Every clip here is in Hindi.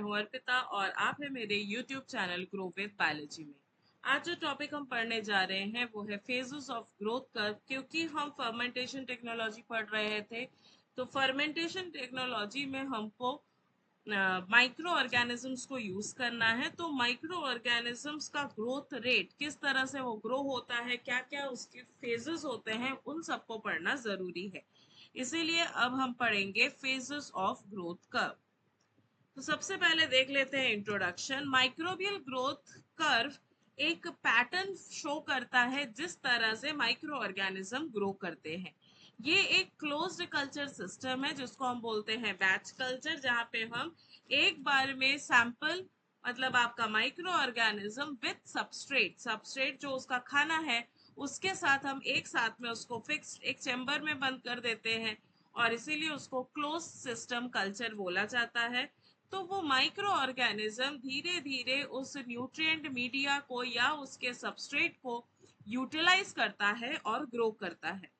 हूं अर्पिता और आप है मेरे YouTube channel grow with biology में। आज जो टॉपिक हम पढ़ने जा रहे हैं वो है फेजेस ऑफ ग्रोथ कर्व। क्योंकि हम फर्मेंटेशन टेक्नोलॉजी पढ़ रहे थे, तो फर्मेंटेशन टेक्नोलॉजी में हमको माइक्रो ऑर्गेनिजम्स को यूज करना है। तो माइक्रो ऑर्गेनिजम्स का ग्रोथ रेट, किस तरह से वो ग्रो होता है, क्या क्या उसके फेजेस होते हैं, उन सबको पढ़ना जरूरी है। इसीलिए अब हम पढ़ेंगे फेजेस ऑफ ग्रोथ कर्व। तो सबसे पहले देख लेते हैं इंट्रोडक्शन। माइक्रोबियल ग्रोथ कर्व एक पैटर्न शो करता है जिस तरह से माइक्रो ऑर्गेनिज्म ग्रो करते हैं। ये एक क्लोज्ड कल्चर सिस्टम है जिसको हम बोलते हैं बैच कल्चर, जहाँ पे हम एक बार में सैंपल, मतलब आपका micro organism with substrate, substrate जो उसका खाना है उसके साथ हम एक साथ में उसको फिक्स एक चेम्बर में बंद कर देते हैं, और इसीलिए उसको क्लोज सिस्टम कल्चर बोला जाता है। तो वो माइक्रो ऑर्गेनिज्म धीरे धीरे उस न्यूट्रिएंट मीडिया को या उसके सबस्ट्रेट को यूटिलाइज करता है और ग्रो करता है।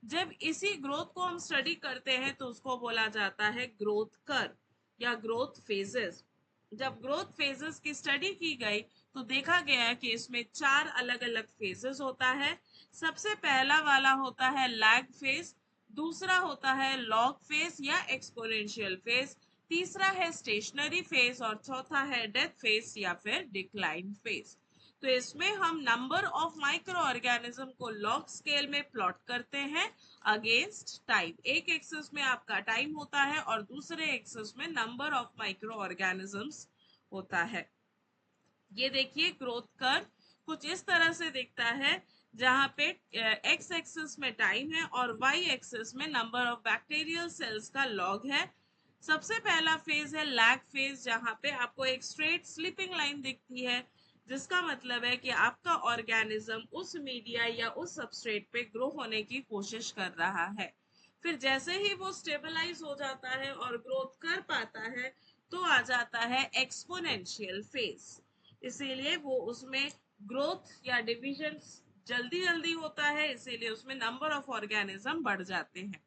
जब इसी ग्रोथ को हम स्टडी करते हैं तो उसको बोला जाता है ग्रोथ कर्व या ग्रोथ फेजेस। जब ग्रोथ फेजेस की स्टडी की गई तो देखा गया कि इसमें 4 अलग अलग फेजेस होता है। सबसे पहला वाला होता है लैग फेज, दूसरा होता है लॉग फेज या एक्सपोनेंशियल फेज, तीसरा है स्टेशनरी फेज और चौथा है डेथ फेज या फिर डिक्लाइन फेज। तो इसमें हम नंबर ऑफ माइक्रो ऑर्गेनिज्म को लॉग स्केल में प्लॉट करते हैं अगेंस्ट टाइम। एक एक्सिस में आपका टाइम होता है और दूसरे एक्सिस में नंबर ऑफ माइक्रो ऑर्गेनिजम्स होता है। ये देखिए ग्रोथ कर्व कुछ इस तरह से दिखता है, जहां पे एक्स एक्सिस में टाइम है और वाई एक्सिस में नंबर ऑफ बैक्टीरियल सेल्स का लॉग है। सबसे पहला फेज है लैग फेज, जहां पे आपको एक स्ट्रेट स्लिपिंग लाइन दिखती है, जिसका मतलब है कि आपका ऑर्गेनिज्म उस मीडिया या उस सबस्ट्रेट पे ग्रो होने की कोशिश कर रहा है। फिर जैसे ही वो स्टेबलाइज हो जाता है और ग्रोथ कर पाता है तो आ जाता है एक्सपोनेंशियल फेज। इसीलिए वो उसमें ग्रोथ या डिवीजन जल्दी जल्दी होता है, इसीलिए उसमें नंबर ऑफ ऑर्गेनिज्म बढ़ जाते हैं।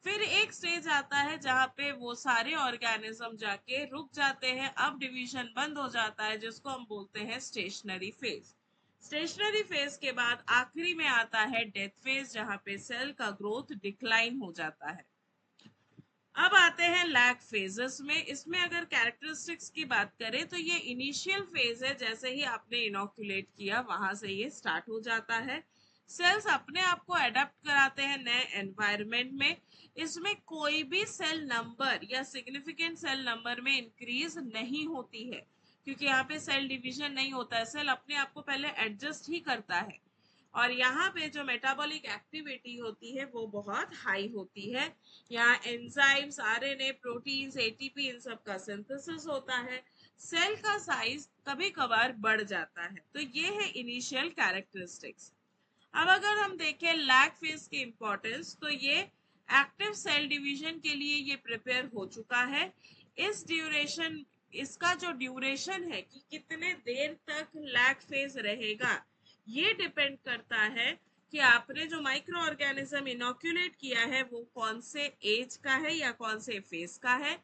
फिर एक स्टेज आता है जहाँ पे वो सारे ऑर्गेनिज्म जाके रुक जाते हैं, अब डिवीजन बंद हो जाता है, जिसको हम बोलते हैं स्टेशनरी फेज। स्टेशनरी फेज के बाद आखिरी में आता है डेथ फेज, जहाँ पे सेल का ग्रोथ डिक्लाइन हो जाता है। अब आते हैं लैग फेजेस में। इसमें अगर कैरेक्टरिस्टिक्स की बात करें तो ये इनिशियल फेज है, जैसे ही आपने इनोकुलेट किया वहां से ये स्टार्ट हो जाता है। सेल्स अपने आप को अडेप्ट कराते हैं नए एनवायरनमेंट में। इसमें कोई भी सेल नंबर या सिग्निफिकेंट सेल नंबर में इंक्रीज नहीं होती है, क्योंकि यहाँ पे सेल डिवीजन नहीं होता है, सेल अपने आप को पहले एडजस्ट ही करता है। और यहाँ पे जो मेटाबॉलिक एक्टिविटी होती है वो बहुत हाई होती है। यहाँ एंजाइम्स, आरएनए, प्रोटीन्स, एटीपी, इन सब का सिंथेसिस होता है। सेल का साइज कभी कभार बढ़ जाता है। तो ये है इनिशियल कैरेक्टरिस्टिक्स। अब अगर हम देखें लैग फेज की इंपॉर्टेंस, तो ये एक्टिव सेल डिवीजन के लिए ये प्रिपेयर हो चुका है। इस ड्यूरेशन, इसका जो ड्यूरेशन है कि कितने देर तक लैग फेज रहेगा, ये डिपेंड करता है कि आपने जो माइक्रो ऑर्गेनिज्म इनोक्यूलेट किया है वो कौन से एज का है या कौन से फेज का है,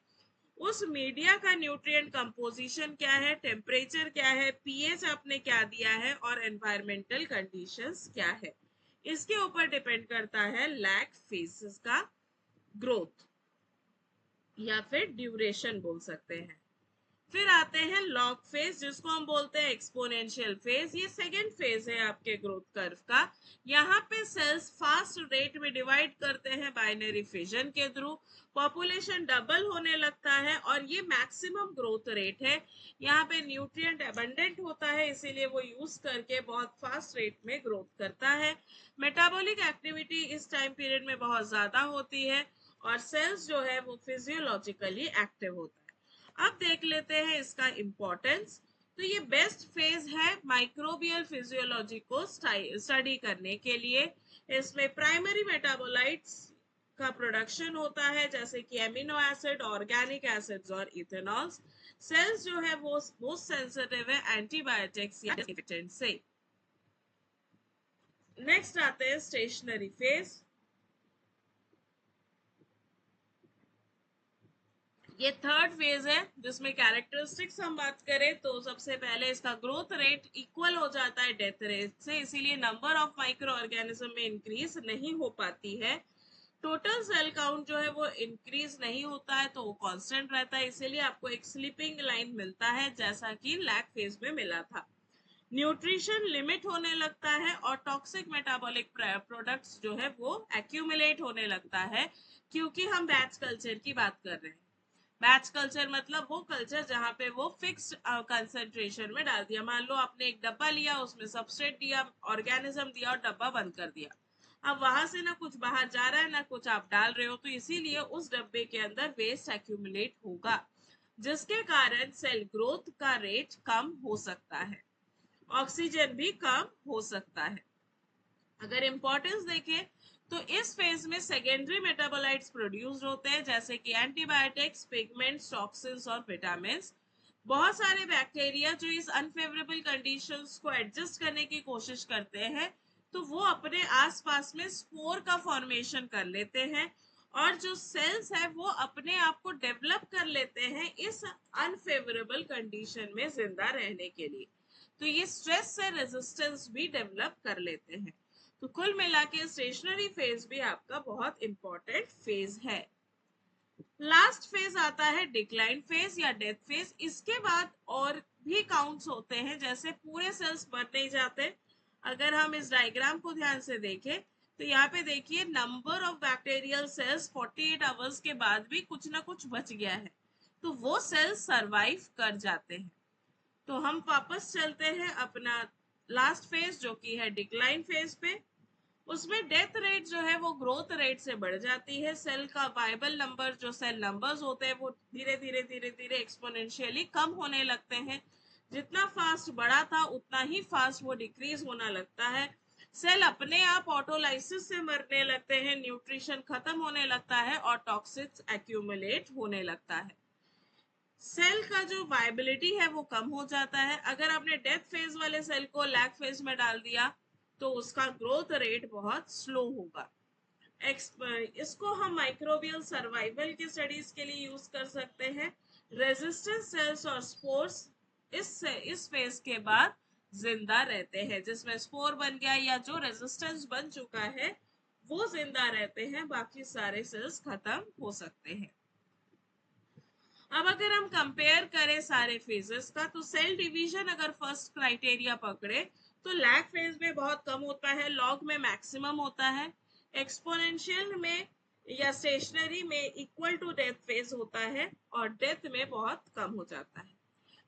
उस मीडिया का न्यूट्रिएंट कंपोजिशन क्या है, टेम्परेचर क्या है, पीएच आपने क्या दिया है और एनवायरमेंटल कंडीशंस क्या है। इसके ऊपर डिपेंड करता है लैग फेजेस का ग्रोथ या फिर ड्यूरेशन बोल सकते हैं। फिर आते हैं लॉग फेज, जिसको हम बोलते हैं एक्सपोनेंशियल फेज। ये सेकेंड फेज है आपके ग्रोथ कर्व का। यहाँ पे सेल्स फास्ट रेट में डिवाइड करते हैं बाइनरी फिजन के थ्रू। पॉपुलेशन डबल होने लगता है और ये मैक्सिमम ग्रोथ रेट है। यहाँ पे न्यूट्रिएंट एबंडेंट होता है, इसीलिए वो यूज करके बहुत फास्ट रेट में ग्रोथ करता है। मेटाबॉलिक एक्टिविटी इस टाइम पीरियड में बहुत ज्यादा होती है और सेल्स जो है वो फिजियोलॉजिकली एक्टिव होता है। अब देख लेते हैं इसका इंपॉर्टेंस। तो ये बेस्ट फेज है माइक्रोबियल फिजियोलॉजी को स्टडी करने के लिए। इसमें प्राइमरी मेटाबोलाइट्स का प्रोडक्शन होता है, जैसे कि एमिनो एसिड, ऑर्गेनिक एसिड्स और इथेनॉल्स। सेल्स जो है वो मोस्ट सेंसिटिव है एंटीबायोटिक्स या डिsinfectant से। नेक्स्ट आते हैं स्टेशनरी फेज। ये थर्ड फेज है जिसमें कैरेक्टरिस्टिक्स हम बात करें तो सबसे पहले इसका ग्रोथ रेट इक्वल हो जाता है डेथ रेट से, इसीलिए नंबर ऑफ माइक्रो ऑर्गेनिज्म में इंक्रीज नहीं हो पाती है। टोटल सेल काउंट जो है वो इंक्रीज नहीं होता है, तो वो कांस्टेंट रहता है, इसीलिए आपको एक स्लीपिंग लाइन मिलता है जैसा कि लैग फेज में मिला था। न्यूट्रिशन लिमिट होने लगता है और टॉक्सिक मेटाबॉलिक प्रोडक्ट्स जो है वो एक्यूमुलेट होने लगता है, क्योंकि हम बैच कल्चर की बात कर रहे हैं। बैच कल्चर मतलब वो कल्चर जहाँ पे वो फिक्स्ड कंसेंट्रेशन में डाल दिया। मान लो आपने एक डब्बा लिया, उसमें सबस्ट्रेट दिया, ऑर्गेनिज्म दिया और डब्बा बंद कर दिया। अब वहां से ना कुछ बाहर जा रहा है ना कुछ आप डाल रहे हो, तो इसीलिए उस डब्बे के अंदर वेस्ट एक्यूमुलेट होगा, जिसके कारण सेल ग्रोथ का रेट कम हो सकता है, ऑक्सीजन भी कम हो सकता है। अगर इंपॉर्टेंस देखें तो इस फेज में सेकेंडरी मेटाबोलाइट्स प्रोड्यूस होते हैं, जैसे कि एंटीबायोटिक्स, पिगमेंट्स, टॉक्सिन्स और विटामिन। बहुत सारे बैक्टीरिया जो इस अनफेवरेबल कंडीशंस को एडजस्ट करने की कोशिश करते हैं, तो वो अपने आसपास में स्पोर का फॉर्मेशन कर लेते हैं, और जो सेल्स है वो अपने आप को डेवलप कर लेते हैं इस अनफेवरेबल कंडीशन में जिंदा रहने के लिए। तो ये स्ट्रेस से रेजिस्टेंस भी डेवलप कर लेते हैं। तो कुल मिला के स्टेशनरी फेज भी आपका बहुत इंपॉर्टेंट फेज है। लास्ट फेज आता है डिक्लाइन फेज या डेथ फेज। इसके बाद और भी काउंट्स होते हैं, जैसे पूरे सेल्स मर नहीं जाते। अगर हम इस डायग्राम को ध्यान से देखें तो यहाँ पे देखिए number of bacterial cells 48 hours के बाद भी कुछ ना कुछ बच गया है, तो वो सेल्स सरवाइव कर जाते हैं। तो हम वापस चलते हैं अपना लास्ट फेज जो कि है डिक्लाइन फेज पे। उसमें डेथ रेट जो है वो ग्रोथ रेट से बढ़ जाती है। सेल का वायबल नंबर, जो सेल नंबर्स होते हैं वो धीरे धीरे धीरे धीरे एक्सपोनेंशियली कम होने लगते हैं। जितना फास्ट बढ़ा था उतना ही फास्ट वो डिक्रीज होना लगता है। सेल अपने आप ऑटोलाइसिस से मरने लगते हैं, न्यूट्रिशन खत्म होने लगता है और टॉक्सिन्स एक्यूमुलेट होने लगता है। सेल का जो वायबिलिटी है वो कम हो जाता है। अगर आपने डेथ फेज वाले सेल को लैग फेज में डाल दिया तो उसका ग्रोथ रेट बहुत स्लो होगा। इसको हम माइक्रोबियल सर्वाइवल की स्टडीज के लिए यूज कर सकते हैं। रेजिस्टेंट सेल्स और स्पोर्स इस फेज के बाद जिंदा रहते हैं, जिसमें स्पोर बन गया या जो रेजिस्टेंस बन चुका है वो जिंदा रहते हैं, बाकी सारे सेल्स खत्म हो सकते हैं। अब अगर हम कंपेयर करें सारे फेजेस का, तो सेल डिवीजन अगर फर्स्ट क्राइटेरिया पकड़े तो लैग फेज में बहुत कम होता है, लॉग में मैक्सिमम होता है, एक्सपोनेंशियल में या स्टेशनरी में इक्वल टू डेथ फेज होता है, और डेथ में बहुत कम हो जाता है।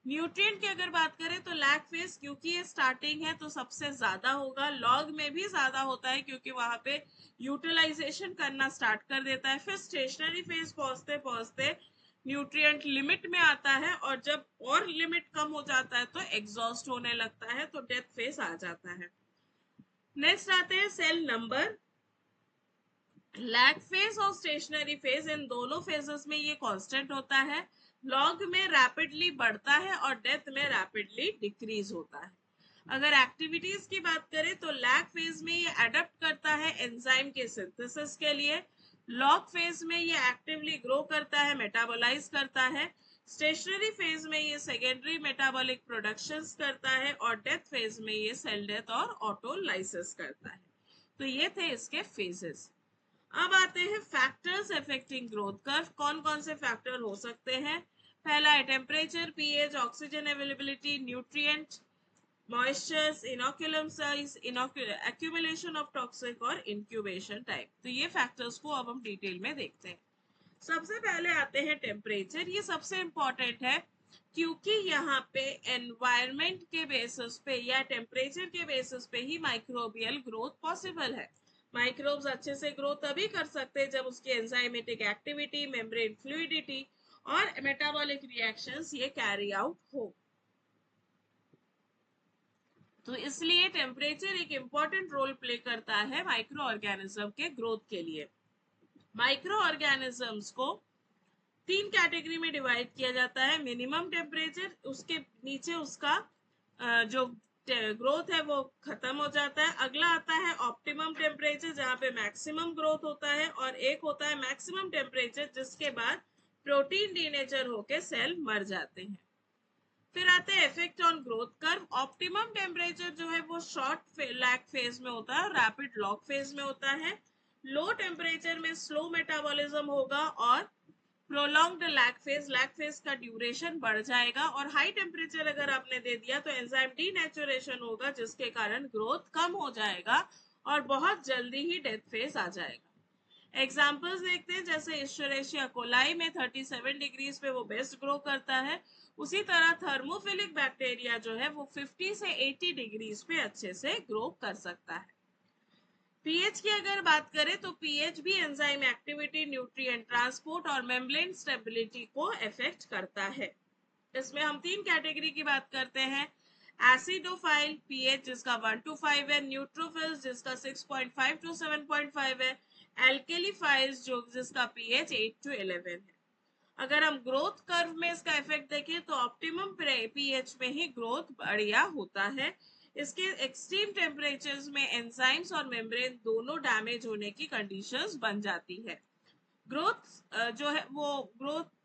न्यूट्रिएंट की अगर बात करें तो लैग फेज क्योंकि ये स्टार्टिंग है तो सबसे ज्यादा होगा, लॉग में भी ज्यादा होता है क्योंकि वहां पे यूटिलाइजेशन करना स्टार्ट कर देता है। फिर स्टेशनरी फेज पहुंचते पहुंचते न्यूट्रिएंट लिमिट में आता है, और जब और लिमिट कम हो जाता है तो एग्जॉस्ट होने लगता है, तो डेथ फेज आ जाता है। नेक्स्ट आते हैं सेल नंबर। लैग फेज और स्टेशनरी फेज, इन दोनों फेजेस में ये कांस्टेंट होता है। लॉग में रैपिडली बढ़ता है और डेथ में रैपिडली डिक्रीज होता है। अगर एक्टिविटीज की बात करें तो लैग फेज में ये अडेप्ट करता है एंजाइम के सिंथेसिस के लिए, लॉग फेज में ये एक्टिवली ग्रो करता है, मेटाबोलाइज करता है, स्टेशनरी फेज में ये सेकेंडरी मेटाबॉलिक प्रोडक्शंस करता है, और डेथ फेज में ये सेल डेथ और ऑटोलाइसिस करता है। तो ये थे इसके फेजेस। अब आते हैं फैक्टर्स अफेक्टिंग ग्रोथ कर्व। कौन कौन से फैक्टर हो सकते हैं? पहला है temperature, pH, oxygen availability, nutrient, moisture, inoculum size, accumulation of toxic और इंक्यूबेशन टाइम। तो ये फैक्टर्स को अब हम डिटेल में देखते हैं। सबसे पहले आते हैं टेम्परेचर। ये सबसे इंपॉर्टेंट है क्योंकि यहाँ पे एनवायरमेंट के बेसिस पे या टेम्परेचर के बेसिस पे ही माइक्रोबियल ग्रोथ पॉसिबल है। माइक्रोब्स अच्छे से ग्रो तभी कर सकते हैं जब उसकी एंजाइमेटिक एक्टिविटी, मेम्ब्रेन फ्लूइडिटी और मेटाबॉलिक रिएक्शंस ये कैरी आउट हो। तो इसलिए टेम्परेचर एक इम्पॉर्टेंट रोल प्ले करता है माइक्रो ऑर्गेनिज्म के ग्रोथ के लिए। माइक्रो ऑर्गेनिजम्स को 3 कैटेगरी में डिवाइड किया जाता है। मिनिमम टेम्परेचर, उसके नीचे उसका जो ग्रोथ है वो खत्म हो जाता है। अगला आता है ऑप्टिमम टेम्परेचर, जहाँ पे मैक्सिमम ग्रोथ होता है, और एक होता है मैक्सिमम टेम्परेचर जिसके बाद प्रोटीन डीनेचर होके सेल मर जाते हैं। फिर आते हैं effect on growth curve. Optimum temperature जो है वो शॉर्ट लैग फेज में होता है और रैपिड लॉग फेज में होता है। लो टेम्परेचर में स्लो मेटाबॉलिज्म होगा और प्रोलॉन्ग्ड लैग फेज का ड्यूरेशन बढ़ जाएगा। और हाई टेम्परेचर अगर आपने दे दिया तो एंजाइम डीनेचुरेशन होगा जिसके कारण ग्रोथ कम हो जाएगा और बहुत जल्दी ही डेथ फेज आ जाएगा। एग्जाम्पल्स देखते हैं, जैसे इश्चरेशिया कोलाई में 37 डिग्रीज पे वो बेस्ट ग्रो करता है। उसी तरह थर्मोफिलिक बैक्टीरिया जो है वो 50 से 80 डिग्रीज पे अच्छे से ग्रो कर सकता है। पीएच की अगर बात करें तो पीएच भी एंजाइम एक्टिविटी, न्यूट्रिएंट ट्रांसपोर्ट और मेम्ब्रेन स्टेबिलिटी को अफेक्ट करता है। इसमें हम 3 कैटेगरी की बात करते हैं। एसिडोफाइल पीएच जिसका 1 to 5 है, न्यूट्रोफिल्स जिसका 6.5 to 7.5 है, एल्केलीफाइल्स जो जिसका पीएच 8 to 11 है। अगर हम ग्रोथ कर्व में इसका इफेक्ट देखें तो ऑप्टिमम पीएच में ही ग्रोथ बढ़िया होता है। इसके एक्सट्रीम टेम्परेचर्स में एंजाइम्स और मेम्ब्रेन दोनों डैमेज होने की कंडीशंस बन जाती है। ग्रोथ जो है वो ग्रोथ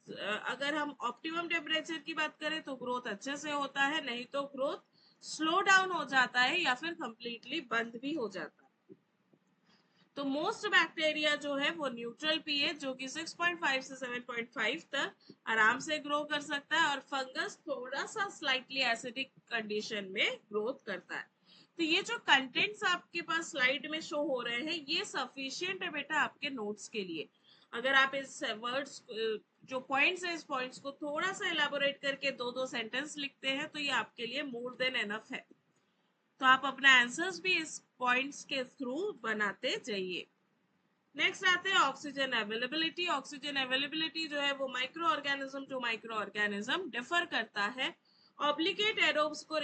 अगर हम ऑप्टिमम टेम्परेचर की बात करें तो ग्रोथ अच्छे से होता है, नहीं तो ग्रोथ स्लो डाउन हो जाता है या फिर कंप्लीटली बंद भी हो जाता है। तो मोस्ट बैक्टीरिया जो है वो न्यूट्रल पीएच जो कि 6.5 से 7.5 तक आराम से ग्रो कर सकता है और फंगस थोड़ा सा स्लाइटली एसिडिक कंडीशन में ग्रोथ करता है। तो ये जो कंटेंट्स आपके पास स्लाइड में शो हो रहे हैं ये सफिशिएंट है बेटा आपके नोट्स के लिए। अगर आप इस वर्ड्स जो पॉइंट्स है इस पॉइंट्स को थोड़ा सा एलाबोरेट करके दो दो सेंटेंस लिखते हैं तो ये आपके लिए मोर देन एनफ है। तो आप अपना आंसर्स भी इस पॉइंट्स के थ्रू बनाते जाइए। नेक्स्ट आते हैं ऑक्सीजन अवेलेबिलिटी। ऑक्सीजन अवेलेबिलिटी जो है वो micro organism to micro organism differ करता है। ऑब्लिगेट एरोब्स को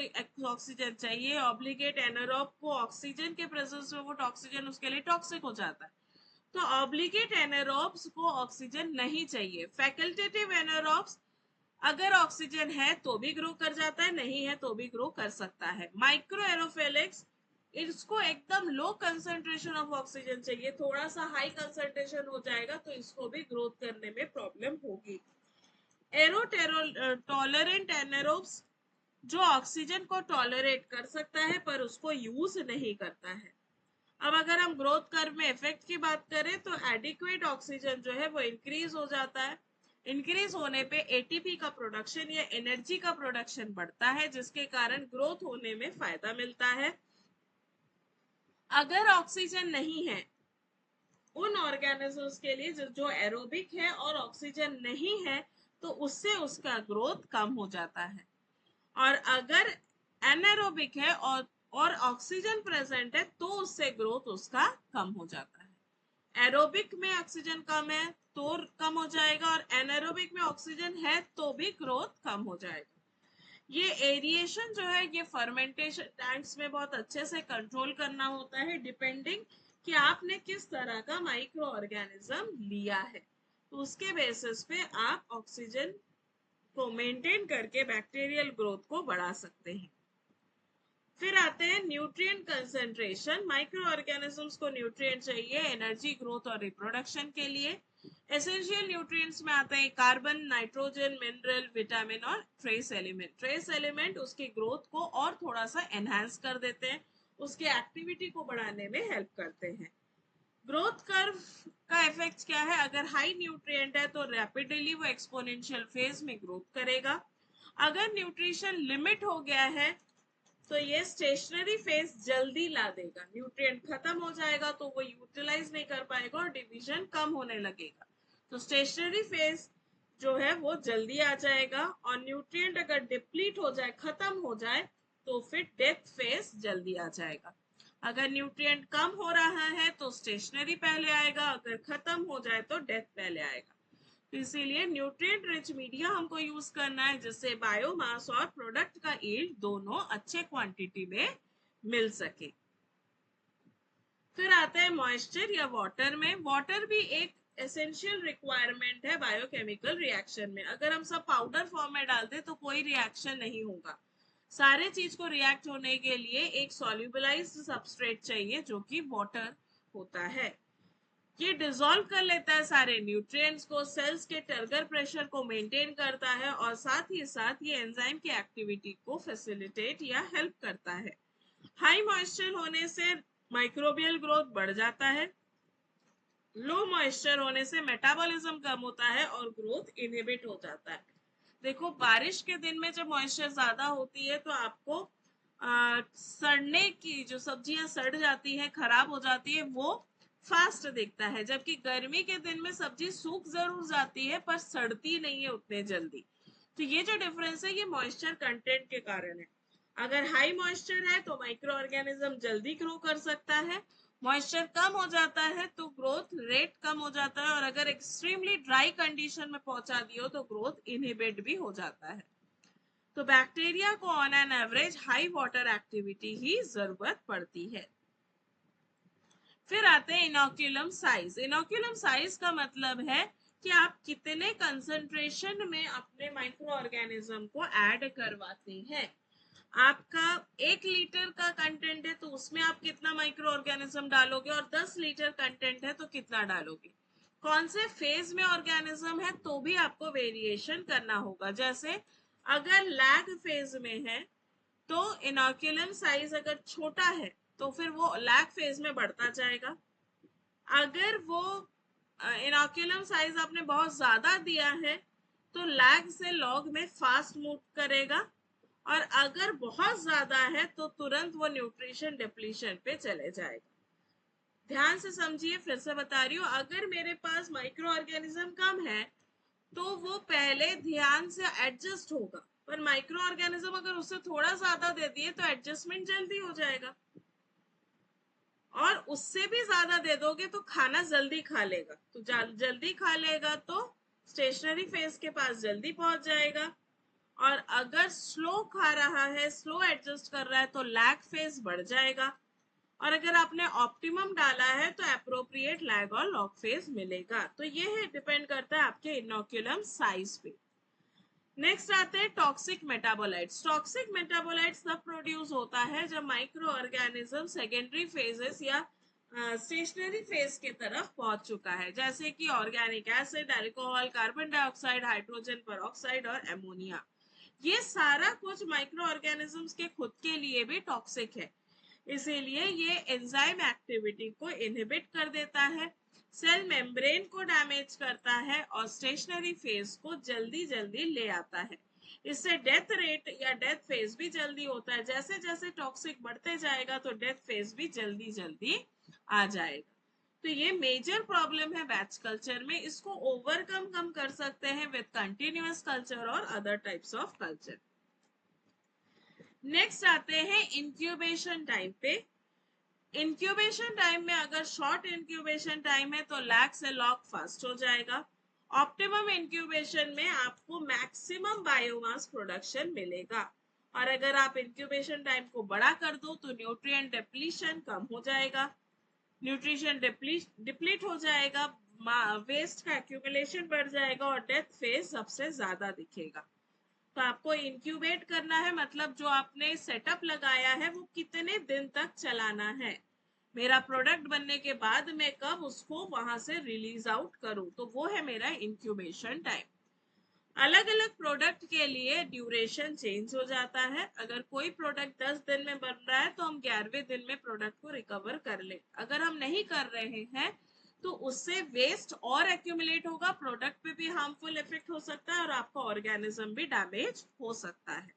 ऑक्सीजन चाहिए, ऑब्लिगेट एनारोब को ऑक्सीजन के प्रेजेंस में वो ऑक्सीजन उसके लिए टॉक्सिक हो जाता है। तो ऑब्लिगेट एनारोब्स को ऑक्सीजन नहीं चाहिए। फैकल्टेटिव एनारोब्स अगर ऑक्सीजन है तो भी ग्रो कर जाता है, नहीं है तो भी ग्रो कर सकता है। माइक्रो एरोफेलिक्स इसको एकदम लो कंसंट्रेशन ऑफ ऑक्सीजन चाहिए, थोड़ा सा हाई कंसंट्रेशन हो जाएगा तो इसको भी ग्रोथ करने में प्रॉब्लम होगी। टॉलरेंट एनारोब्स जो ऑक्सीजन को टॉलरेट कर सकता है पर उसको यूज नहीं करता है। अब अगर हम ग्रोथ कर्व में इफेक्ट की बात करें तो एडिक्वेट ऑक्सीजन जो है वो इंक्रीज हो जाता है। इंक्रीज होने पे एटीपी का प्रोडक्शन या एनर्जी का प्रोडक्शन बढ़ता है जिसके कारण ग्रोथ होने में फायदा मिलता है। अगर ऑक्सीजन नहीं है उन ऑर्गेनिजम्स के लिए जो एरोबिक है और ऑक्सीजन नहीं है तो उससे उसका ग्रोथ कम हो जाता है। और अगर एनारोबिक है और ऑक्सीजन प्रेजेंट है तो उससे ग्रोथ उसका कम हो जाता है। एरोबिक में ऑक्सीजन कम है तो कम हो जाएगा और एनारोबिक में ऑक्सीजन है तो भी ग्रोथ कम हो जाएगा। ये एरिएशन जो है ये फर्मेंटेशन टैंक्स में बहुत अच्छे से कंट्रोल करना होता है डिपेंडिंग कि आपने किस तरह का माइक्रो ऑर्गेनिज्म लिया है। तो उसके बेसिस पे आप ऑक्सीजन को मेंटेन करके बैक्टीरियल ग्रोथ को बढ़ा सकते हैं। फिर आते हैं न्यूट्रिएंट कंसंट्रेशन। माइक्रो ऑर्गेनिजम्स को न्यूट्रिएंट चाहिए एनर्जी, ग्रोथ और रिप्रोडक्शन के लिए। एसेंशियल न्यूट्रिएंट्स में आते हैं कार्बन, नाइट्रोजन, मिनरल, विटामिन और ट्रेस एलिमेंट। ट्रेस एलिमेंट उसकी ग्रोथ को और थोड़ा सा एनहांस कर देते हैं, उसके एक्टिविटी को बढ़ाने में हेल्प करते हैं। ग्रोथ कर्व का इफेक्ट क्या है? अगर हाई न्यूट्रिएंट है तो रैपिडली वो एक्सपोनेंशियल फेज में ग्रोथ करेगा। अगर न्यूट्रिशन लिमिट हो गया है तो ये स्टेशनरी फेज जल्दी ला देगा, न्यूट्रिएंट खत्म हो जाएगा तो वो यूटिलाइज नहीं कर पाएगा और डिवीजन कम होने लगेगा। तो स्टेशनरी फेज जो है वो जल्दी आ जाएगा और न्यूट्रिएंट अगर डिप्लीट हो जाए, खत्म हो जाए तो फिर डेथ फेज जल्दी आ जाएगा। अगर न्यूट्रिएंट कम हो रहा है तो स्टेशनरी पहले आएगा, अगर खत्म हो जाए तो डेथ पहले आएगा। तो इसीलिए न्यूट्रिएंट रिच मीडिया हमको यूज करना है जिससे बायोमास और प्रोडक्ट का यील्ड दोनों अच्छे क्वांटिटी में मिल सके। फिर आता है मॉइस्चर या वाटर में। वाटर भी एक एसेंशियल रिक्वायरमेंट है बायोकेमिकल रिएक्शन में। अगर हम सब पाउडर फॉर्म में डालते तो कोई रिएक्शन नहीं होगा। सारे चीज को रिएक्ट होने के लिए एक सॉल्युबलाइज्ड सबस्ट्रेट चाहिए जो कि वाटर होता है। ये डिसॉल्व कर लेता है सारे न्यूट्रिएंट्स को, सेल्स के टर्गर प्रेशर को मेंटेन करता है और साथ ही साथ ये एंजाइम की एक्टिविटी को फैसिलिटेट या हेल्प करता है। हाई मॉइस्चर होने से माइक्रोबियल ग्रोथ बढ़ जाता है, लो मॉइस्चर होने से मेटाबॉलिज्म कम होता है और ग्रोथ इनहिबिट हो जाता है। देखो बारिश के दिन में जब मॉइस्चर ज्यादा होती है तो आपको सड़ने की, जो सब्जियां सड़ जाती है, खराब हो जाती है, वो फास्ट दिखता है, जबकि गर्मी के दिन में सब्जी सूख जरूर जाती है पर सड़ती नहीं है उतने जल्दी। तो ये जो डिफरेंस है ये मॉइस्चर कंटेंट के कारण है। अगर हाई मॉइस्चर है तो माइक्रो ऑर्गेनिज्म जल्दी ग्रो कर सकता है, मॉइस्चर कम हो जाता है तो ग्रोथ रेट कम हो जाता है, और अगर एक्सट्रीमली ड्राई कंडीशन में पहुंचा दियो तो ग्रोथ इनहिबिट भी हो जाता है। तो बैक्टीरिया को on an average high water activity ही जरूरत पड़ती है। फिर आते हैं इनोक्यूलम साइज। इनोक्यूलम साइज का मतलब है कि आप कितने कंसंट्रेशन में अपने माइक्रो ऑर्गेनिज्म को ऐड करवाते हैं। आपका 1 लीटर का कंटेंट है तो उसमें आप कितना माइक्रो ऑर्गेनिज्म डालोगे, और 10 लीटर कंटेंट है तो कितना डालोगे। कौन से फेज में ऑर्गेनिज्म है तो भी आपको वेरिएशन करना होगा। जैसे अगर लैग फेज में है तो इनोक्यूलम साइज अगर छोटा है तो फिर वो लैग फेज में बढ़ता जाएगा। अगर वो इनोक्यूलम साइज आपने बहुत ज्यादा दिया है तो लैग से लॉग में फास्ट मूव करेगा, और अगर बहुत ज्यादा है तो तुरंत वो न्यूट्रिशन डिप्लीशन पे चले जाएगा। ध्यान से समझिए, फिर से बता रही हूँ, अगर मेरे पास माइक्रो ऑर्गेनिज्म कम है तो वो पहले ध्यान से एडजस्ट होगा, पर माइक्रो ऑर्गेनिज्म अगर उससे थोड़ा ज्यादा दे दिए तो एडजस्टमेंट जल्दी हो जाएगा, और उससे भी ज्यादा दे दोगे तो खाना जल्दी खा लेगा, तो जल्दी खा लेगा तो स्टेशनरी फेज के पास जल्दी पहुंच जाएगा, और अगर स्लो खा रहा है, स्लो एडजस्ट कर रहा है तो लैग फेज बढ़ जाएगा, और अगर आपने ऑप्टिमम डाला है तो अप्रोप्रिएट लैग और लॉग फेज मिलेगा। तो ये है, डिपेंड करता है आपके इनोक्यूलम साइज पे। नेक्स्ट आते हैं टॉक्सिक मेटाबोलाइट्स। टॉक्सिक मेटाबोलाइट्स तब प्रोड्यूस होता है जब माइक्रो ऑर्गेनिज्म सेकेंडरी फेजेस या स्टेशनरी फेज के तरफ पहुंच चुका है, जैसे कि organic acid, alcohol, carbon dioxide, hydrogen peroxide और एमोनिया। ये सारा कुछ माइक्रो ऑर्गेनिजम्स के खुद के लिए भी टॉक्सिक है, इसीलिए ये एंजाइम एक्टिविटी को इनहिबिट कर देता है, सेल मेम्ब्रेन को डैमेज करता है और स्टेशनरी फेज को जल्दी जल्दी ले आता है। इससे डेथ रेट या डेथ फेज भी जल्दी होता है। जैसे जैसे टॉक्सिक बढ़ते जाएगा तो डेथ फेज भी जल्दी जल्दी आ जाएगा। तो ये मेजर प्रॉब्लम है बैच कल्चर में, इसको ओवरकम कम कर सकते हैं विद कंटिन्यूअस कल्चर और other types of culture. Next आते हैं इंक्यूबेशन टाइम पे। इंक्यूबेशन टाइम में अगर शॉर्ट इंक्यूबेशन टाइम है तो लैग से लॉग फास्ट हो जाएगा। ऑप्टिमम इंक्यूबेशन में आपको मैक्सिमम बायोमास प्रोडक्शन मिलेगा, और अगर आप इंक्यूबेशन टाइम को बड़ा कर दो तो न्यूट्रिएंट डिप्लीशन कम हो जाएगा, न्यूट्रिशन डिप्लीट हो जाएगा, वेस्ट का एक्यूमुलेशन बढ़ जाएगा और डेथ फेज सबसे ज्यादा दिखेगा। तो आपको इंक्यूबेट करना है, मतलब जो आपने सेटअप लगाया है वो कितने दिन तक चलाना है, मेरा प्रोडक्ट बनने के बाद मैं कब उसको वहां से रिलीज आउट करूं, तो वो है मेरा इंक्यूबेशन टाइम। अलग अलग प्रोडक्ट के लिए ड्यूरेशन चेंज हो जाता है। अगर कोई प्रोडक्ट 10 दिन में बन रहा है तो हम 11वें दिन में प्रोडक्ट को रिकवर कर ले, अगर हम नहीं कर रहे हैं तो उससे वेस्ट और एक्यूमुलेट होगा, प्रोडक्ट पे भी हार्मफुल इफेक्ट हो सकता है और आपका ऑर्गेनिज्म भी डैमेज हो सकता है।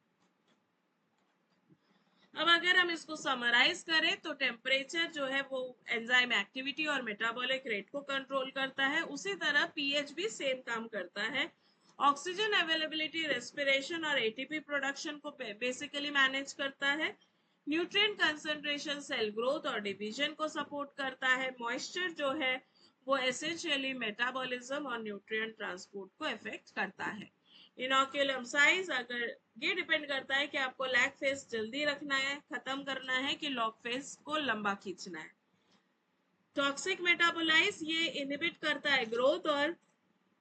अब अगर हम इसको समराइज करें तो टेम्परेचर जो है वो एंजाइम एक्टिविटी और मेटाबॉलिक रेट को कंट्रोल करता है, उसी तरह पीएच भी सेम काम करता है। ऑक्सीजन अवेलेबिलिटी, रेस्पिरेशन और एटीपी प्रोडक्शन को बेसिकली मैनेज करता है। न्यूट्रिएंट कंसंट्रेशन सेल ग्रोथ और डिवीजन को सपोर्ट करता है। मॉइस्चर जो है वो एसेंशियली मेटाबॉलिज्म और न्यूट्रिएंट ट्रांसपोर्ट को इफेक्ट करता है। इनोक्यूलम साइज, अगर ये डिपेंड करता है कि आपको लैग फेज जल्दी रखना है, खत्म करना है, कि लॉग फेज को लंबा खींचना है। टॉक्सिक मेटाबोलाइज ये इनहिबिट करता है ग्रोथ और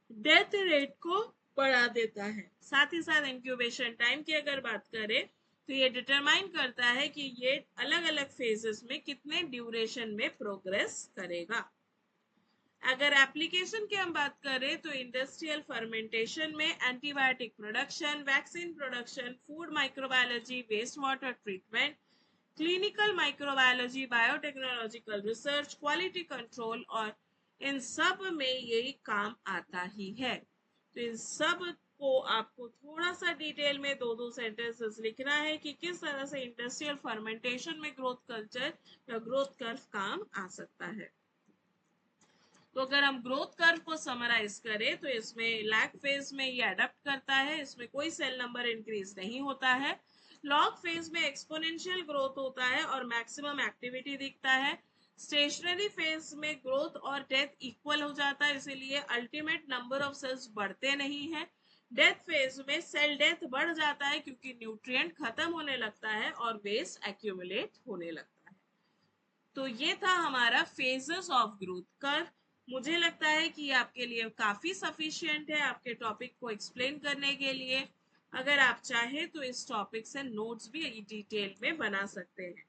डेथ रेट को बढ़ा देता है। साथ ही साथ इंक्यूबेशन टाइम की अगर बात करें तो ये डिटरमाइन करता है कि ये अलग अलग फेजेस में कितने ड्यूरेशन में प्रोग्रेस करेगा। अगर एप्लीकेशन की हम बात करें तो इंडस्ट्रियल फर्मेंटेशन में antibiotic production, vaccine production, food microbiology, waste water treatment, clinical microbiology, biotechnological research, quality control और इन सब में यही काम आता ही है। तो इन सब को आपको थोड़ा सा डिटेल में दो दो सेंटेंसेस लिखना है कि किस तरह से इंडस्ट्रियल फर्मेंटेशन में ग्रोथ कल्चर या ग्रोथ कर्व काम आ सकता है। तो अगर हम ग्रोथ कर्व को समराइज करें तो इसमें लैग फेज में ये अडेप्ट करता है, इसमें कोई सेल नंबर इंक्रीज नहीं होता है। लॉग फेज में एक्सपोनेंशियल ग्रोथ होता है और मैक्सिमम एक्टिविटी दिखता है। स्टेशनरी फेज में ग्रोथ और डेथ इक्वल हो जाता है, इसीलिए अल्टीमेट नंबर ऑफ सेल्स बढ़ते नहीं है। डेथ फेज में सेल डेथ बढ़ जाता है क्योंकि न्यूट्रिएंट खत्म होने लगता है और वेस्ट एक्यूमुलेट होने लगता है। तो ये था हमारा फेजेस ऑफ ग्रोथ कर्व। मुझे लगता है कि आपके लिए काफी सफिशिएंट है आपके टॉपिक को एक्सप्लेन करने के लिए। अगर आप चाहें तो इस टॉपिक से नोट्स भी डिटेल में बना सकते हैं।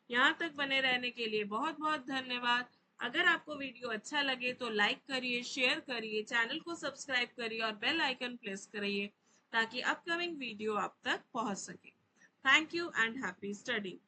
यहाँ तक बने रहने के लिए बहुत बहुत धन्यवाद। अगर आपको वीडियो अच्छा लगे तो लाइक करिए, शेयर करिए, चैनल को सब्सक्राइब करिए और बेल आइकन प्रेस करिए ताकि अपकमिंग वीडियो आप तक पहुंच सके। Thank you and happy study.